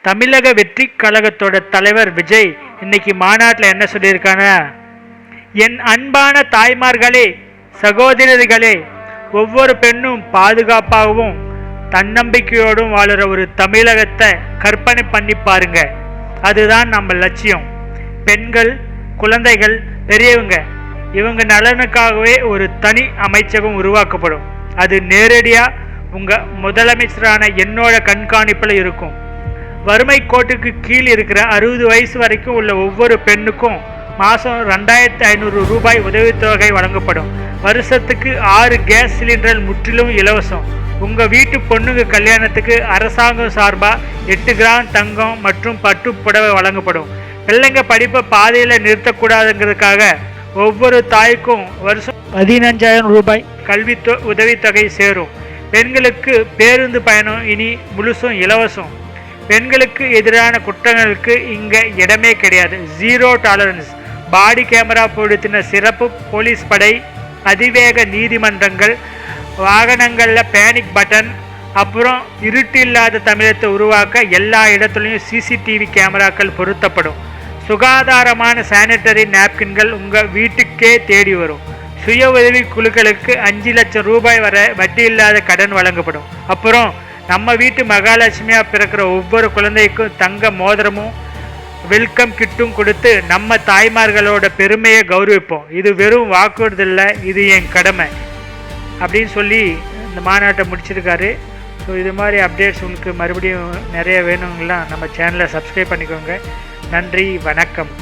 தமிழக வெற்றி கழகத்தோட தலைவர் விஜய் இன்னைக்கு மாநாட்டில் என்ன சொல்லியிருக்காங்க? என் அன்பான தாய்மார்களே, சகோதரர்களே, ஒவ்வொரு பெண்ணும் பாதுகாப்பாகவும் தன்னம்பிக்கையோடும் வாழுற ஒரு தமிழகத்தை கற்பனை பண்ணி பாருங்க. அதுதான் நம்ம லட்சியம். பெண்கள், குழந்தைகள், பெரியவங்க இவங்க நலனுக்காகவே ஒரு தனி அமைச்சகம் உருவாக்கப்படும். அது நேரடியாக உங்கள் முதலமைச்சரான என்னோட கண்காணிப்பில் இருக்கும். வறுமை கோட்டுக்கு கீழ் இருக்கிற 60 வயசு வரைக்கும் உள்ள ஒவ்வொரு பெண்ணுக்கும் மாதம் 2500 ரூபாய் உதவித்தொகை வழங்கப்படும். வருஷத்துக்கு 6 கேஸ் சிலிண்டர்கள் முற்றிலும் இலவசம். உங்கள் வீட்டு பொண்ணுங்க கல்யாணத்துக்கு அரசாங்கம் சார்பாக 8 கிராம் தங்கம் மற்றும் பட்டு புடவை வழங்கப்படும். பிள்ளைங்க படிப்பை பாதையில் நிறுத்தக்கூடாதுங்கிறதுக்காக ஒவ்வொரு தாய்க்கும் வருஷம் 15,000 ரூபாய் கல்வி உதவித்தொகை சேரும். பெண்களுக்கு பேருந்து பயணம் இனி முழுசும் இலவசம். பெண்களுக்கு எதிரான குற்றங்களுக்கு இங்கே இடமே கிடையாது. 0 டாலரன்ஸ். பாடி கேமரா பொருத்தின சிறப்பு போலீஸ் படை, அதிவேக நீதிமன்றங்கள், வாகனங்களில் பேனிக் பட்டன், அப்புறம் இருட்டு இல்லாத தமிழகத்தை உருவாக்க எல்லா இடத்துலையும் CCTV கேமராக்கள் பொருத்தப்படும். சுகாதாரமான சானிட்டரி நாப்கின்கள் உங்கள் வீட்டுக்கே தேடி வரும். சுய உதவி குழுக்களுக்கு 5 லட்சம் ரூபாய் வரை வட்டி இல்லாத கடன் வழங்கப்படும். அப்புறம் நம்ம வீட்டு மகாலட்சுமியாக பிறக்கிற ஒவ்வொரு குழந்தைக்கும் தங்க மோதிரமும் வெல்கம் கிட்டும் கொடுத்து நம்ம தாய்மார்களோட பெருமையை கௌரவிப்போம். இது வெறும் வாக்குறுதில்லை, இது என் கடமை அப்படின்னு சொல்லி இந்த மாநாட்டை முடிச்சிருக்காரு. ஸோ இது மாதிரி அப்டேட்ஸ் உங்களுக்கு மறுபடியும் நிறைய வேணுங்களா நம்ம சேனலை சப்ஸ்கிரைப் பண்ணிக்கோங்க. நன்றி, வணக்கம்.